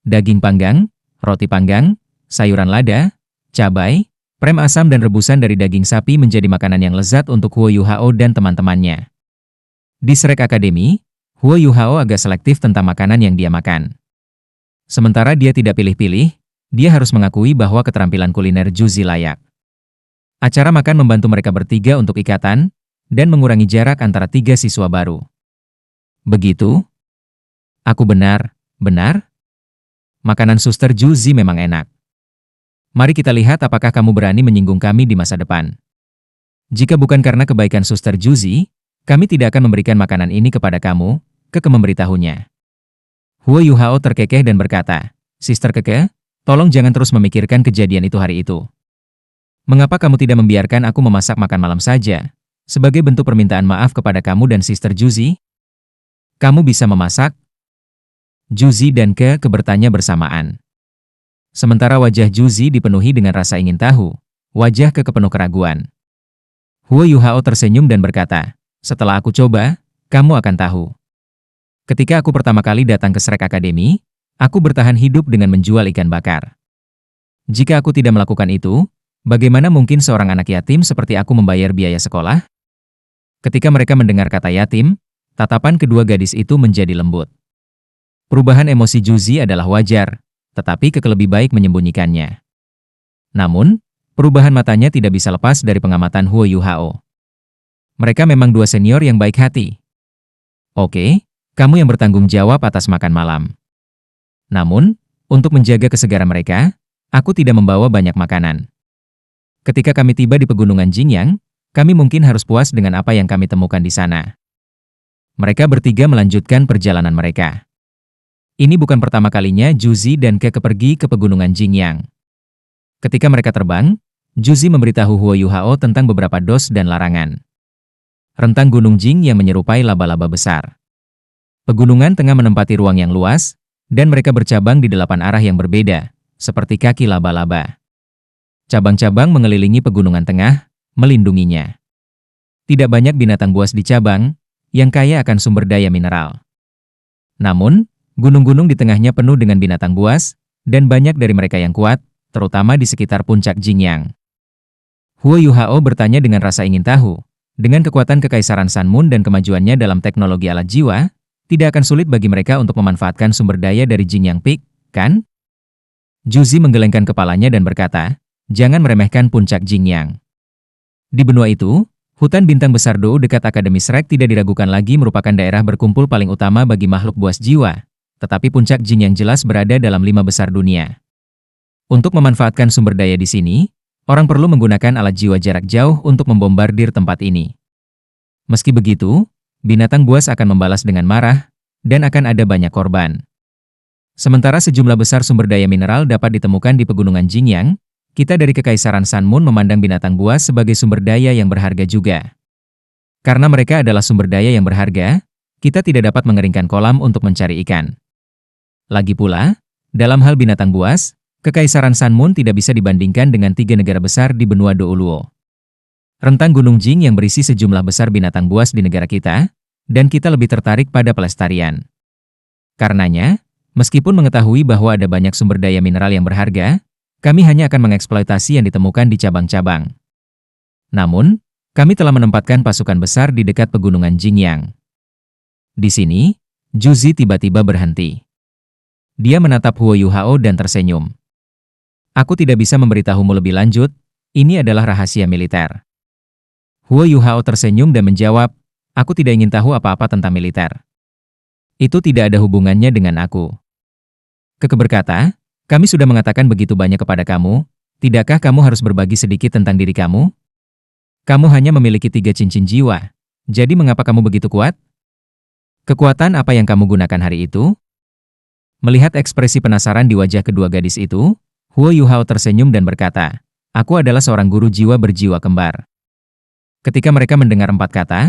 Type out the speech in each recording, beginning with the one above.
daging panggang, roti panggang, sayuran lada, cabai, prem asam dan rebusan dari daging sapi menjadi makanan yang lezat untuk Huo Yuhao dan teman-temannya. Di Shrek Academy, Huo Yuhao agak selektif tentang makanan yang dia makan. Sementara dia tidak pilih-pilih, dia harus mengakui bahwa keterampilan kuliner Juzi layak. Acara makan membantu mereka bertiga untuk ikatan, dan mengurangi jarak antara tiga siswa baru. Begitu? Aku benar? Makanan Suster Juzi memang enak. Mari kita lihat apakah kamu berani menyinggung kami di masa depan. Jika bukan karena kebaikan Suster Juzi, kami tidak akan memberikan makanan ini kepada kamu, Keke memberitahunya. Huo Yuhao terkekeh dan berkata, Sister Keke, tolong jangan terus memikirkan kejadian itu hari itu. Mengapa kamu tidak membiarkan aku memasak makan malam saja, sebagai bentuk permintaan maaf kepada kamu dan Sister Juzi? Kamu bisa memasak? Juzi dan Keke bertanya bersamaan. Sementara wajah Juzi dipenuhi dengan rasa ingin tahu, wajah Keke penuh keraguan. Huo Yuhao tersenyum dan berkata, setelah aku coba, kamu akan tahu. Ketika aku pertama kali datang ke Shrek Academy, aku bertahan hidup dengan menjual ikan bakar. Jika aku tidak melakukan itu, bagaimana mungkin seorang anak yatim seperti aku membayar biaya sekolah? Ketika mereka mendengar kata yatim, tatapan kedua gadis itu menjadi lembut. Perubahan emosi Juzi adalah wajar, tetapi Keke lebih baik menyembunyikannya. Namun, perubahan matanya tidak bisa lepas dari pengamatan Huo Yuhao. Mereka memang dua senior yang baik hati. Oke, kamu yang bertanggung jawab atas makan malam. Namun, untuk menjaga kesegaran mereka, aku tidak membawa banyak makanan. Ketika kami tiba di pegunungan Jingyang, kami mungkin harus puas dengan apa yang kami temukan di sana. Mereka bertiga melanjutkan perjalanan mereka. Ini bukan pertama kalinya Juzi dan Keke pergi ke pegunungan Jingyang. Ketika mereka terbang, Juzi memberitahu Huo Yuhao tentang beberapa dos dan larangan. Rentang Gunung Jing yang menyerupai laba-laba besar. Pegunungan tengah menempati ruang yang luas, dan mereka bercabang di 8 arah yang berbeda, seperti kaki laba-laba. Cabang-cabang mengelilingi pegunungan tengah, melindunginya. Tidak banyak binatang buas di cabang, yang kaya akan sumber daya mineral. Namun, gunung-gunung di tengahnya penuh dengan binatang buas, dan banyak dari mereka yang kuat, terutama di sekitar puncak Jingyang. Huo Yuhao bertanya dengan rasa ingin tahu, dengan kekuatan Kekaisaran Sun Moon dan kemajuannya dalam teknologi alat jiwa, tidak akan sulit bagi mereka untuk memanfaatkan sumber daya dari Jingyang Peak, kan? Juzi menggelengkan kepalanya dan berkata, jangan meremehkan puncak Jingyang. Di benua itu, hutan bintang besar Dou dekat Akademi Shrek tidak diragukan lagi merupakan daerah berkumpul paling utama bagi makhluk buas jiwa. Tetapi puncak Jingyang jelas berada dalam 5 besar dunia. Untuk memanfaatkan sumber daya di sini, orang perlu menggunakan alat jiwa jarak jauh untuk membombardir tempat ini. Meski begitu, binatang buas akan membalas dengan marah, dan akan ada banyak korban. Sementara sejumlah besar sumber daya mineral dapat ditemukan di pegunungan Jingyang, kita dari Kekaisaran Sun Moon memandang binatang buas sebagai sumber daya yang berharga juga. Karena mereka adalah sumber daya yang berharga, kita tidak dapat mengeringkan kolam untuk mencari ikan. Lagi pula, dalam hal binatang buas, Kekaisaran Sun Moon tidak bisa dibandingkan dengan 3 negara besar di benua Douluo. Rentang Gunung Jing yang berisi sejumlah besar binatang buas di negara kita, dan kita lebih tertarik pada pelestarian. Karenanya, meskipun mengetahui bahwa ada banyak sumber daya mineral yang berharga, kami hanya akan mengeksploitasi yang ditemukan di cabang-cabang. Namun, kami telah menempatkan pasukan besar di dekat pegunungan Jingyang. Di sini, Juzi tiba-tiba berhenti. Dia menatap Huo Yuhao dan tersenyum. Aku tidak bisa memberitahumu lebih lanjut, ini adalah rahasia militer. Huo Yuhao tersenyum dan menjawab, aku tidak ingin tahu apa-apa tentang militer. Itu tidak ada hubungannya dengan aku. Keke berkata, kami sudah mengatakan begitu banyak kepada kamu, tidakkah kamu harus berbagi sedikit tentang diri kamu? Kamu hanya memiliki 3 cincin jiwa, jadi mengapa kamu begitu kuat? Kekuatan apa yang kamu gunakan hari itu? Melihat ekspresi penasaran di wajah kedua gadis itu, Huo Yuhao tersenyum dan berkata, aku adalah seorang guru jiwa berjiwa kembar. Ketika mereka mendengar 4 kata,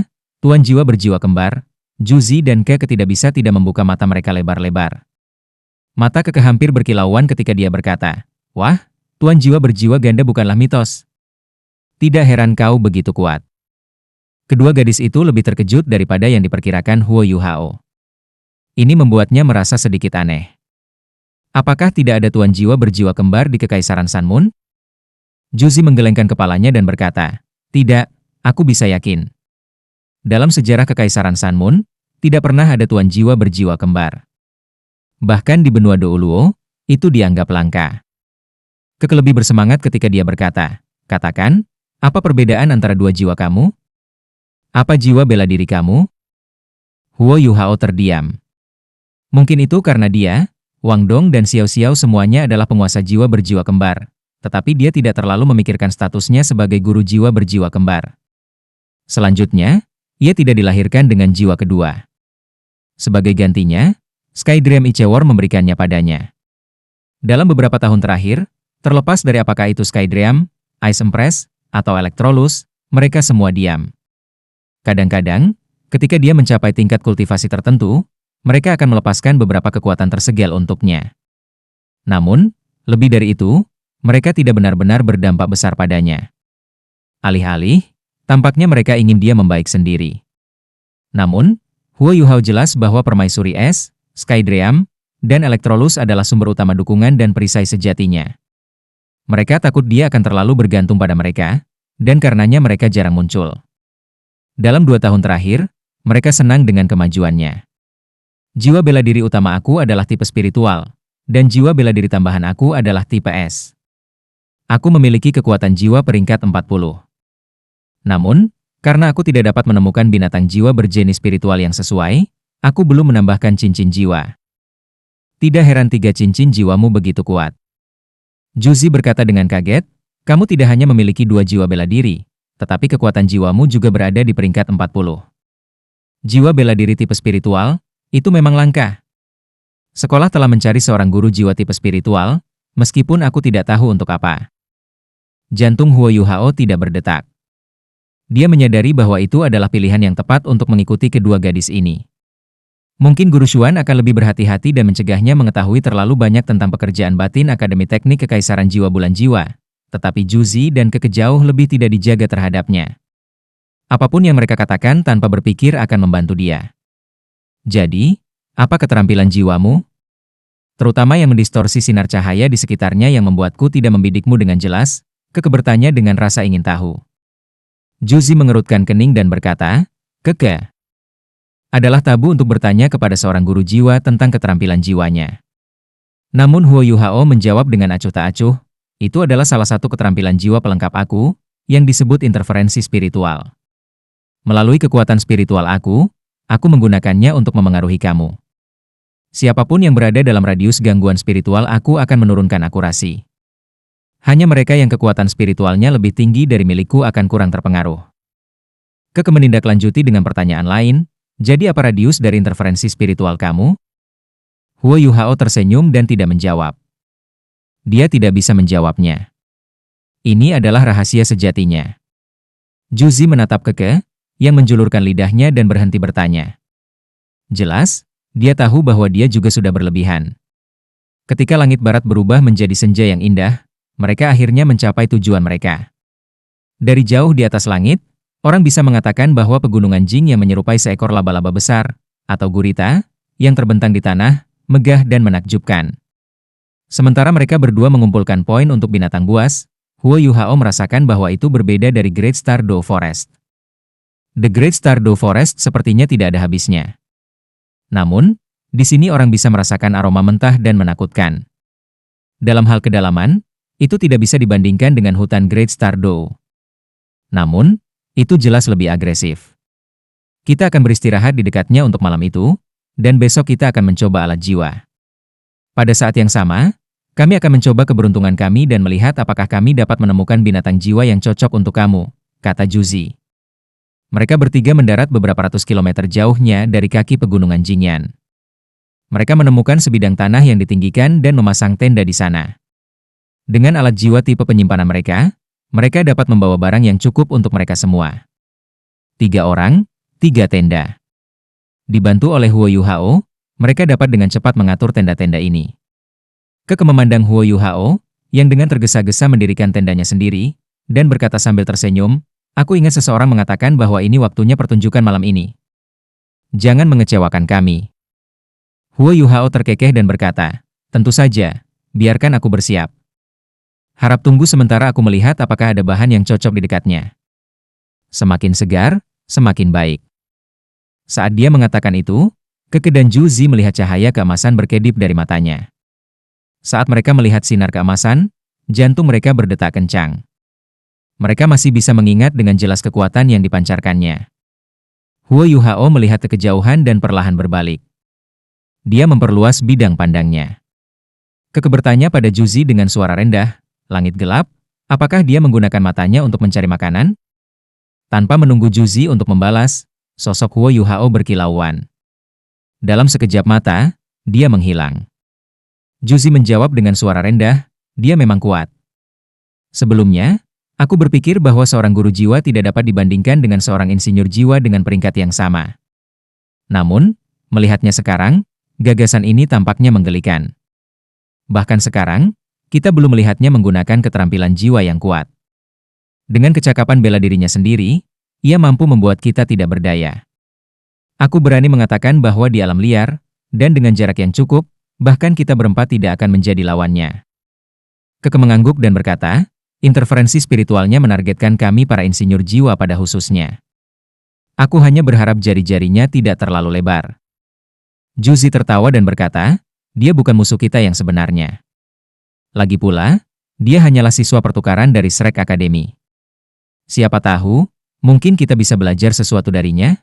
Tuan jiwa berjiwa kembar, Juzi dan Keke tidak bisa tidak membuka mata mereka lebar-lebar. Mata Keke hampir berkilauan ketika dia berkata, wah, Tuan jiwa berjiwa ganda bukanlah mitos. Tidak heran kau begitu kuat. Kedua gadis itu lebih terkejut daripada yang diperkirakan Huo Yuhao. Ini membuatnya merasa sedikit aneh. Apakah tidak ada tuan jiwa berjiwa kembar di Kekaisaran Sunmoon? Juzi menggelengkan kepalanya dan berkata, tidak, aku bisa yakin. Dalam sejarah Kekaisaran Sunmoon, tidak pernah ada tuan jiwa berjiwa kembar. Bahkan di benua Douluo, itu dianggap langka. Keke lebih bersemangat ketika dia berkata, katakan, apa perbedaan antara dua jiwa kamu? Apa jiwa bela diri kamu? Huo Yuhao terdiam. Mungkin itu karena dia, Wang Dong dan Xiao Xiao semuanya adalah penguasa jiwa berjiwa kembar, tetapi dia tidak terlalu memikirkan statusnya sebagai guru jiwa berjiwa kembar. Selanjutnya, ia tidak dilahirkan dengan jiwa kedua. Sebagai gantinya, Skydream Ichewar memberikannya padanya. Dalam beberapa tahun terakhir, terlepas dari apakah itu Skydream, Ice Empress, atau Electrolux, mereka semua diam. Kadang-kadang, ketika dia mencapai tingkat kultivasi tertentu, mereka akan melepaskan beberapa kekuatan tersegel untuknya. Namun, lebih dari itu, mereka tidak benar-benar berdampak besar padanya. Alih-alih, tampaknya mereka ingin dia membaik sendiri. Namun, Huo Yuhao jelas bahwa permaisuri es, Skydream, dan Electrolux adalah sumber utama dukungan dan perisai sejatinya. Mereka takut dia akan terlalu bergantung pada mereka, dan karenanya mereka jarang muncul. Dalam 2 tahun terakhir, mereka senang dengan kemajuannya. Jiwa bela diri utama aku adalah tipe spiritual, dan jiwa bela diri tambahan aku adalah tipe es. Aku memiliki kekuatan jiwa peringkat 40. Namun, karena aku tidak dapat menemukan binatang jiwa berjenis spiritual yang sesuai, aku belum menambahkan cincin jiwa. Tidak heran 3 cincin jiwamu begitu kuat. Juzi berkata dengan kaget, kamu tidak hanya memiliki 2 jiwa bela diri, tetapi kekuatan jiwamu juga berada di peringkat 40. Jiwa bela diri tipe spiritual, itu memang langka. Sekolah telah mencari seorang guru jiwa tipe spiritual, meskipun aku tidak tahu untuk apa. Jantung Huo Yuhao tidak berdetak. Dia menyadari bahwa itu adalah pilihan yang tepat untuk mengikuti kedua gadis ini. Mungkin Guru Xuan akan lebih berhati-hati dan mencegahnya mengetahui terlalu banyak tentang pekerjaan batin Akademi Teknik Kekaisaran Jiwa Bulan Jiwa, tetapi Juzi dan Keke jauh lebih tidak dijaga terhadapnya. Apapun yang mereka katakan tanpa berpikir akan membantu dia. Jadi, apa keterampilan jiwamu? Terutama yang mendistorsi sinar cahaya di sekitarnya yang membuatku tidak membidikmu dengan jelas, Keke bertanya dengan rasa ingin tahu. Juzi mengerutkan kening dan berkata, Keke, adalah tabu untuk bertanya kepada seorang guru jiwa tentang keterampilan jiwanya. Namun Huo Yuhao menjawab dengan acuh tak acuh, itu adalah salah satu keterampilan jiwa pelengkap aku, yang disebut interferensi spiritual. Melalui kekuatan spiritual aku menggunakannya untuk memengaruhi kamu. Siapapun yang berada dalam radius gangguan spiritual aku akan menurunkan akurasi. Hanya mereka yang kekuatan spiritualnya lebih tinggi dari milikku akan kurang terpengaruh. Keke menindaklanjuti dengan pertanyaan lain, jadi apa radius dari interferensi spiritual kamu? Huo Yuhao tersenyum dan tidak menjawab. Dia tidak bisa menjawabnya. Ini adalah rahasia sejatinya. Juzi menatap Keke, yang menjulurkan lidahnya dan berhenti bertanya. Jelas, dia tahu bahwa dia juga sudah berlebihan. Ketika langit barat berubah menjadi senja yang indah, mereka akhirnya mencapai tujuan mereka. Dari jauh di atas langit, orang bisa mengatakan bahwa pegunungan Jing yang menyerupai seekor laba-laba besar, atau gurita, yang terbentang di tanah, megah dan menakjubkan. Sementara mereka berdua mengumpulkan poin untuk binatang buas, Huo Yuhao merasakan bahwa itu berbeda dari Great Star Dough Forest. The Great Star Dough Forest sepertinya tidak ada habisnya. Namun, di sini orang bisa merasakan aroma mentah dan menakutkan. Dalam hal kedalaman, itu tidak bisa dibandingkan dengan hutan Great Star Dough. Namun, itu jelas lebih agresif. Kita akan beristirahat di dekatnya untuk malam itu, dan besok kita akan mencoba alat jiwa. Pada saat yang sama, kami akan mencoba keberuntungan kami dan melihat apakah kami dapat menemukan binatang jiwa yang cocok untuk kamu, kata Juzi. Mereka bertiga mendarat beberapa ratus kilometer jauhnya dari kaki pegunungan Jingyan. Mereka menemukan sebidang tanah yang ditinggikan dan memasang tenda di sana. Dengan alat jiwa tipe penyimpanan mereka dapat membawa barang yang cukup untuk mereka semua. 3 orang, 3 tenda. Dibantu oleh Huo Yuhao, mereka dapat dengan cepat mengatur tenda-tenda ini. Keke memandang Huo Yuhao, yang dengan tergesa-gesa mendirikan tendanya sendiri, dan berkata sambil tersenyum, aku ingat seseorang mengatakan bahwa ini waktunya pertunjukan malam ini. Jangan mengecewakan kami. Huo Yuhao terkekeh dan berkata, Tentu saja, biarkan aku bersiap. Harap tunggu sementara aku melihat apakah ada bahan yang cocok di dekatnya. Semakin segar, semakin baik. Saat dia mengatakan itu, Keke dan Juzi melihat cahaya keemasan berkedip dari matanya. Saat mereka melihat sinar keemasan, jantung mereka berdetak kencang. Mereka masih bisa mengingat dengan jelas kekuatan yang dipancarkannya. Huo Yuhao melihat ke kejauhan dan perlahan berbalik. Dia memperluas bidang pandangnya. Keke bertanya pada Juzi dengan suara rendah, "Langit gelap, apakah dia menggunakan matanya untuk mencari makanan?" Tanpa menunggu Juzi untuk membalas, sosok Huo Yuhao berkilauan. Dalam sekejap mata, dia menghilang. Juzi menjawab dengan suara rendah, "Dia memang kuat. Sebelumnya, aku berpikir bahwa seorang guru jiwa tidak dapat dibandingkan dengan seorang insinyur jiwa dengan peringkat yang sama. Namun, melihatnya sekarang, gagasan ini tampaknya menggelikan. Bahkan sekarang, kita belum melihatnya menggunakan keterampilan jiwa yang kuat. Dengan kecakapan bela dirinya sendiri, ia mampu membuat kita tidak berdaya. Aku berani mengatakan bahwa di alam liar, dan dengan jarak yang cukup, bahkan kita berempat tidak akan menjadi lawannya." Keke mengangguk dan berkata, "Interferensi spiritualnya menargetkan kami para insinyur jiwa pada khususnya. Aku hanya berharap jari-jarinya tidak terlalu lebar." Juzi tertawa dan berkata, "Dia bukan musuh kita yang sebenarnya. Lagi pula, dia hanyalah siswa pertukaran dari Shrek Academy. Siapa tahu, mungkin kita bisa belajar sesuatu darinya?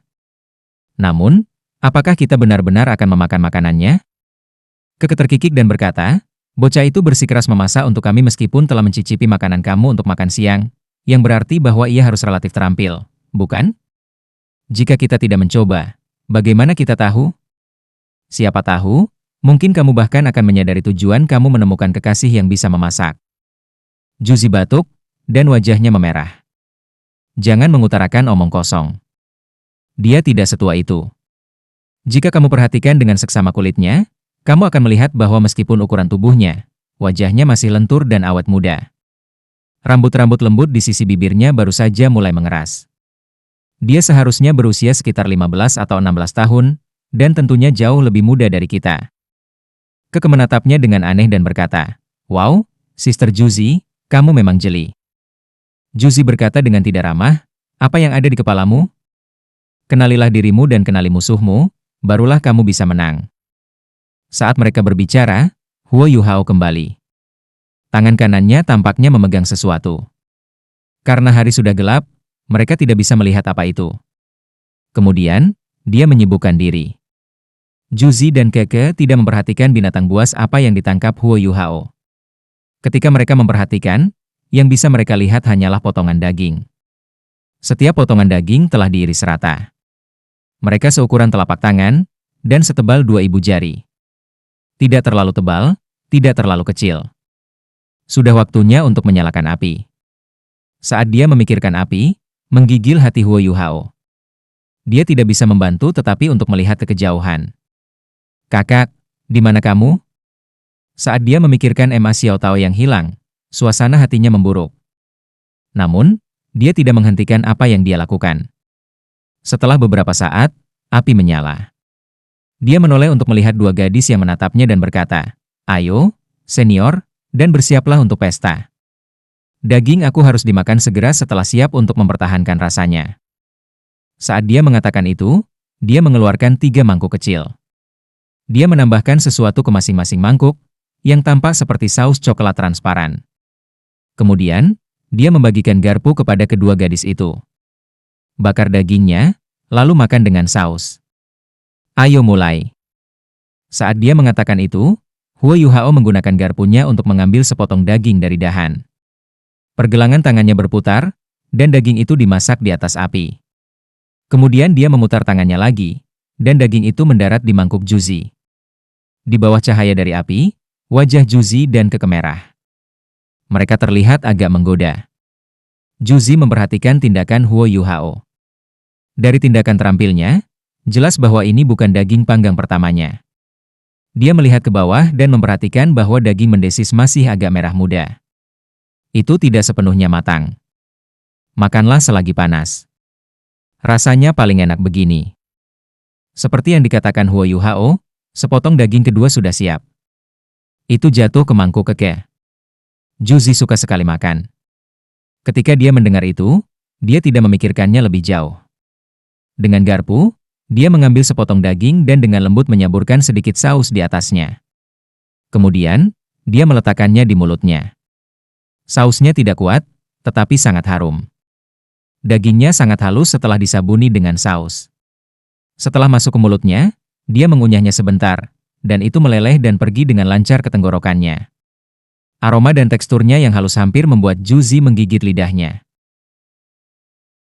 Namun, apakah kita benar-benar akan memakan makanannya?" Keke terkikik dan berkata, "Bocah itu bersikeras memasak untuk kami meskipun telah mencicipi makanan kamu untuk makan siang, yang berarti bahwa ia harus relatif terampil, bukan? Jika kita tidak mencoba, bagaimana kita tahu? Siapa tahu, mungkin kamu bahkan akan menyadari tujuan kamu menemukan kekasih yang bisa memasak." Juzi batuk, dan wajahnya memerah. "Jangan mengutarakan omong kosong. Dia tidak setua itu. Jika kamu perhatikan dengan seksama kulitnya, kamu akan melihat bahwa meskipun ukuran tubuhnya, wajahnya masih lentur dan awet muda. Rambut-rambut lembut di sisi bibirnya baru saja mulai mengeras. Dia seharusnya berusia sekitar 15 atau 16 tahun, dan tentunya jauh lebih muda dari kita." Keke menatapnya dengan aneh dan berkata, "Wow, Sister Juzi, kamu memang jeli." Juzi berkata dengan tidak ramah, "Apa yang ada di kepalamu? Kenalilah dirimu dan kenali musuhmu, barulah kamu bisa menang." Saat mereka berbicara, Huo Yuhao kembali. Tangan kanannya tampaknya memegang sesuatu. Karena hari sudah gelap, mereka tidak bisa melihat apa itu. Kemudian, dia menyibukkan diri. Juzi dan Keke tidak memperhatikan binatang buas apa yang ditangkap Huo Yuhao. Ketika mereka memperhatikan, yang bisa mereka lihat hanyalah potongan daging. Setiap potongan daging telah diiris rata. Mereka seukuran telapak tangan, dan setebal 2 ibu jari. Tidak terlalu tebal, tidak terlalu kecil. Sudah waktunya untuk menyalakan api. Saat dia memikirkan api, menggigil hati Huo Yuhao. Dia tidak bisa membantu tetapi untuk melihat ke kejauhan. "Kakak, di mana kamu?" Saat dia memikirkan Emma Xiao Tao yang hilang, suasana hatinya memburuk. Namun, dia tidak menghentikan apa yang dia lakukan. Setelah beberapa saat, api menyala. Dia menoleh untuk melihat 2 gadis yang menatapnya dan berkata, "Ayo, senior, dan bersiaplah untuk pesta. Daging aku harus dimakan segera setelah siap untuk mempertahankan rasanya." Saat dia mengatakan itu, dia mengeluarkan 3 mangkuk kecil. Dia menambahkan sesuatu ke masing-masing mangkuk, yang tampak seperti saus coklat transparan. Kemudian, dia membagikan garpu kepada kedua gadis itu. Bakar dagingnya, lalu makan dengan saus. "Ayo mulai." Saat dia mengatakan itu, Huo Yuhao menggunakan garpunya untuk mengambil sepotong daging dari dahan. Pergelangan tangannya berputar, dan daging itu dimasak di atas api. Kemudian dia memutar tangannya lagi, dan daging itu mendarat di mangkuk Juzi. Di bawah cahaya dari api, wajah Juzi dan Keke merah. Mereka terlihat agak menggoda. Juzi memperhatikan tindakan Huo Yuhao. Dari tindakan terampilnya, jelas bahwa ini bukan daging panggang pertamanya. Dia melihat ke bawah dan memperhatikan bahwa daging mendesis masih agak merah muda. Itu tidak sepenuhnya matang. Makanlah selagi panas. Rasanya paling enak begini. Seperti yang dikatakan Huo Yuhao, sepotong daging kedua sudah siap. Itu jatuh ke mangkuk Keke. Juzi suka sekali makan. Ketika dia mendengar itu, dia tidak memikirkannya lebih jauh. Dengan garpu, dia mengambil sepotong daging dan dengan lembut menyaburkan sedikit saus di atasnya. Kemudian, dia meletakkannya di mulutnya. Sausnya tidak kuat, tetapi sangat harum. Dagingnya sangat halus setelah disabuni dengan saus. Setelah masuk ke mulutnya, dia mengunyahnya sebentar, dan itu meleleh dan pergi dengan lancar ke tenggorokannya. Aroma dan teksturnya yang halus hampir membuat Juzi menggigit lidahnya.